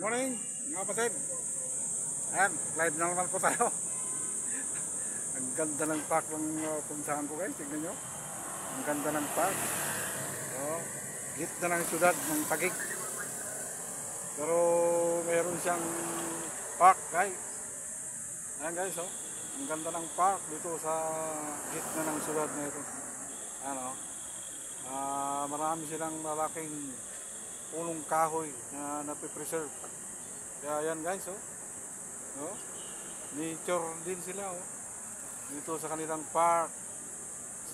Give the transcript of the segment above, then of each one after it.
Morning, mga kapatid. Ayan, live na naman po tayo. Ang ganda ng park ng puntahan ko guys, tignan nyo. Ang ganda ng park. Gitna ng syudad ng Taguig. Pero mayroon siyang park guys. Ayan guys, ang ganda ng park dito sa gitna ng syudad na ito. Ano, marami silang malaking punong kahoy na napipreserve. Kaya yan guys, nature din sila dito sa kanilang park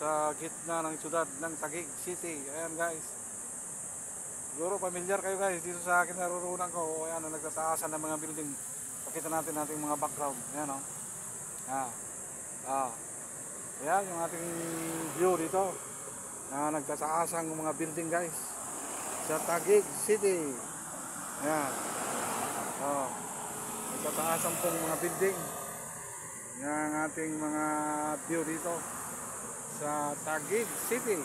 sa gitna ng syudad ng Taguig City. Ayan guys, siguro familiar kayo guys dito sa akin naruroonan ko. Ayan, nagtataasan ng mga building. Pakita natin ating mga background. Ayan ayan yung ating view dito na nagtataasang mga building guys sa Taguig City. Ayan. Nagtataasan pong mga building ng ating mga view dito sa Taguig City.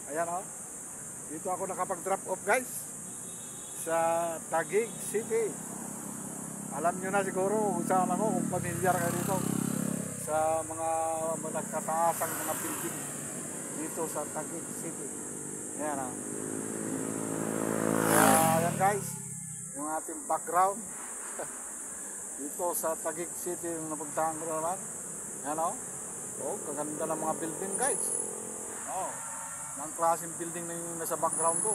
Ayan dito ako nakapag-drop off guys sa Taguig City. Alam nyo na siguro kung saan ako, kung familiar kayo dito sa mga nagtataasang mga building dito sa Taguig City. Ayan ayan guys, yung ating background dito sa Taguig City yung napuntahan ko naman. Ayan kaganda ng mga building guys. Ang klaseng building na yung nasa background ko.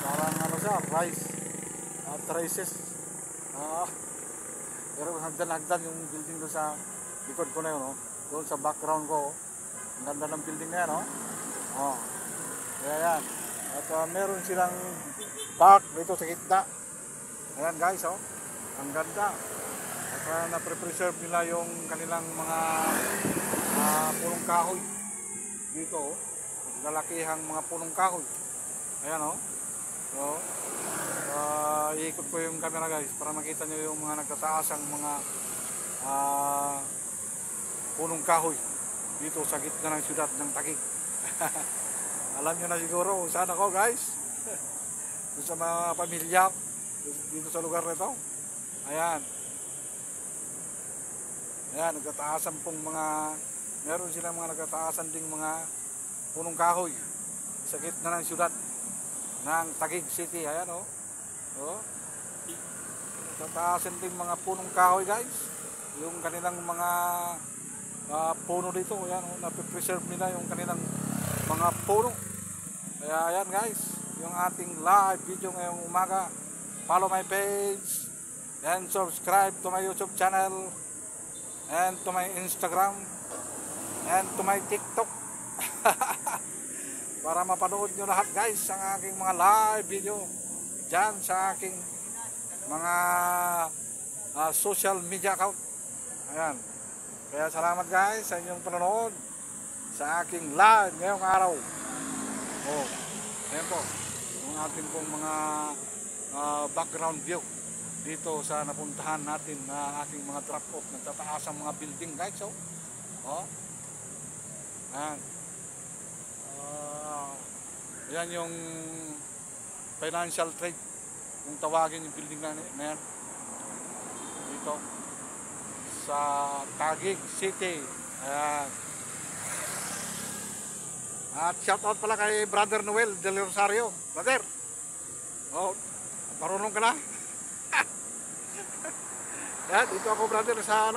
Parang siya, rice at rices. Pero hagdan-hagdan yung building doon sa likod ko na yun. Doon sa background ko. Ang ganda ng building na yan. Kaya yan. At meron silang park dito sa gitna. Ayan guys, ang ganda. At na-preserve nila yung kanilang mga punong kahoy dito. Lalakihang mga punong kahoy. Ayan iikot ko yung camera guys para makita nyo yung mga nagtataasang mga punong kahoy dito sa gitna ng syudad ng Taguig. Alam nyo na siguro kung saan ako guys. Doon sa mga pamilya dito sa lugar na ito. Ayan, nagtataasan pong meron silang mga nagtataasan ding mga punong kahoy sa gitna ng syudad ng Taguig City. Ayan nagtataasan ding mga punong kahoy guys. Yung kanilang mga puno dito. Ayan napipreserve nila yung kanilang mga puno. Kaya ayan guys, yung ating live video ngayong umaga. Follow my page and subscribe to my YouTube channel and to my Instagram and to my TikTok para mapanood nyo lahat guys ang aking mga live video dyan sa aking mga social media account. Ayan, kaya salamat guys sa inyong panonood sa aking live ngayong araw. Ayan po yung ating pong mga background view dito sa napuntahan natin na aking mga drop off. Nagtataas ang mga building guys. Ayan yung financial trade kung tawagin yung building na yan dito sa Taguig City. Ayan. At shout out pala kay Brother Noel Del Rosario. Brother, marunong ka na? Yan, dito ako brother sa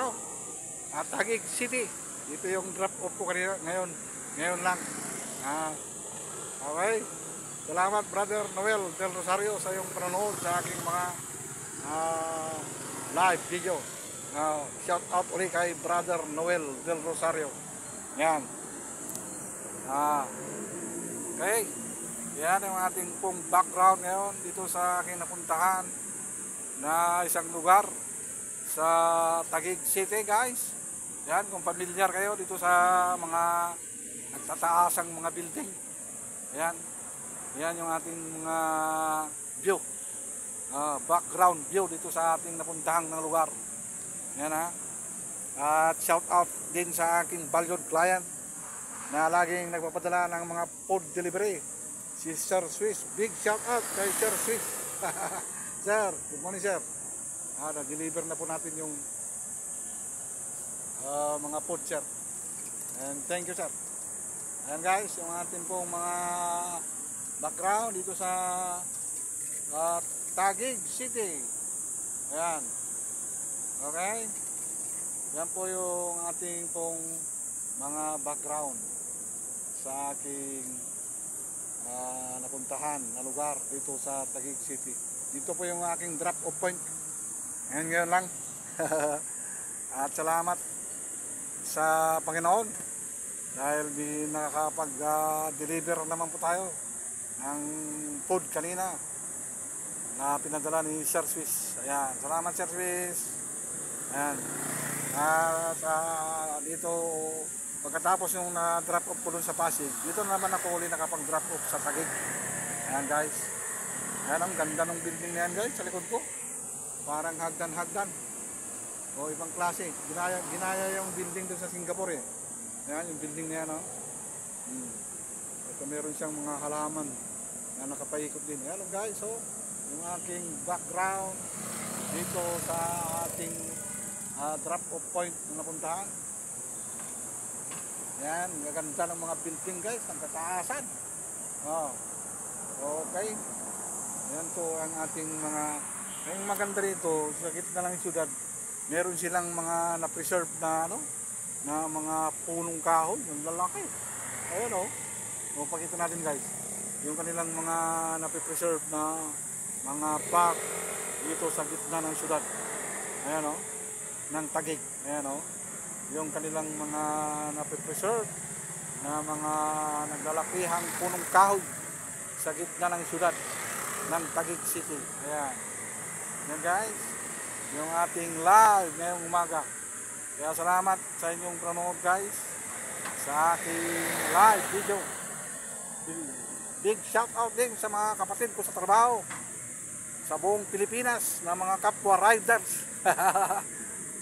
Taguig City. Dito yung drop off ko kanina, ngayon lang. Okay, salamat Brother Noel Del Rosario sa iyong panonood sa aking mga live video. Shout out ulit kay Brother Noel Del Rosario. Yan. Okay, yan ang ating pong background ngayon dito sa aking napuntahan na isang lugar sa Taguig City guys. Yan, kung familiar kayo dito sa mga nagtataasang mga building. Yan yung ating mga view, background view dito sa ating napuntahang ng lugar. Yan at shout out din sa aking valued client na laging nagpapadala ng mga food delivery, si Sir Swiss. Big shout out kay Sir Swiss. Sir, good morning sir. Na-deliver na po natin yung mga food sir. And thank you sir. Ayan guys, yung ating pong mga background dito sa Taguig City. Ayan. Okay. Yan po yung ating pong mga background sa aking napuntahan na lugar dito sa Taguig City. Dito po yung aking drop off point. Ngayon lang. At salamat sa Panginoon dahil nakakapag-deliver naman po tayo ng food kanina na pinadala ni Sir Swiss. Ayan, salamat Sir Swiss. Ayan. At dito pagkatapos yung na-drop off ko dun sa Pasig, dito naman ako uli nakapag-drop off sa Taguig. Ayan guys. Ayan, ang ganda ng building na yan guys sa likod ko. Parang hagdan-hagdan. O ibang klase. Ginaya yung building doon sa Singapore eh. Ayan, yung building na yan oh. Ito meron siyang mga halaman na nakapaikot din. Ayan guys, so yung aking background dito sa ating drop off point na napuntahan. Ayan, gaganda ng mga building guys, ang kataasan. Oh. Okay. Ayan po ang ating mga, yung maganda rito sa gitna ng syudad, meron silang mga na-preserve na ano, na mga punong kahoy, yung lalaki. Ayan o. O pakita natin guys. Yung kanilang mga na-preserve na mga park dito sa gitna ng syudad. Ayan o. Ng Taguig. Ayan o. Yung kanilang mga na-preserve na mga naglalakihang punong kahoy sa gitna ng syudad ng Taguig City. Ayan. Yan guys, yung ating live ngayong umaga. Kaya salamat sa inyong panonood guys sa aking live video. Big shout out din sa mga kapatid ko sa trabaho sa buong Pilipinas na mga kapwa riders.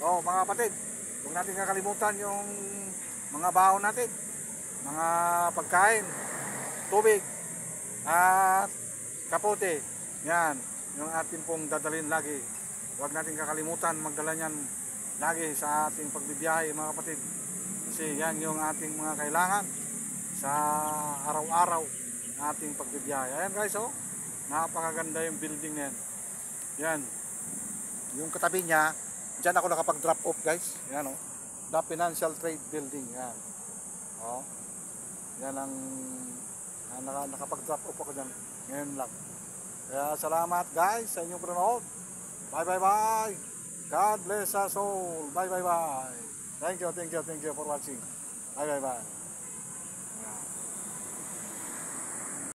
Oh mga kapatid, huwag natin kakalimutan yung mga baon natin, mga pagkain, tubig at kapote. Yan, yung ating pong dadalhin lagi. Huwag natin kakalimutan magdala niyan lagi sa ating pagbibiyahe mga kapatid. Kasi yan yung ating mga kailangan sa araw-araw na ating pagbibiyahe. Ayan guys, oh, napakaganda yung building na yan. Yan, yung katabi niya, dyan ako nakapag-drop off guys. Yan oh, the Financial Trade Building. Yan, oh, yan ang nakapag-drop off ako dyan. Ngayon lang. Kaya salamat guys sa inyong panonood. Bye bye bye. God bless us all. Bye bye bye. Thank you for watching. Bye bye bye.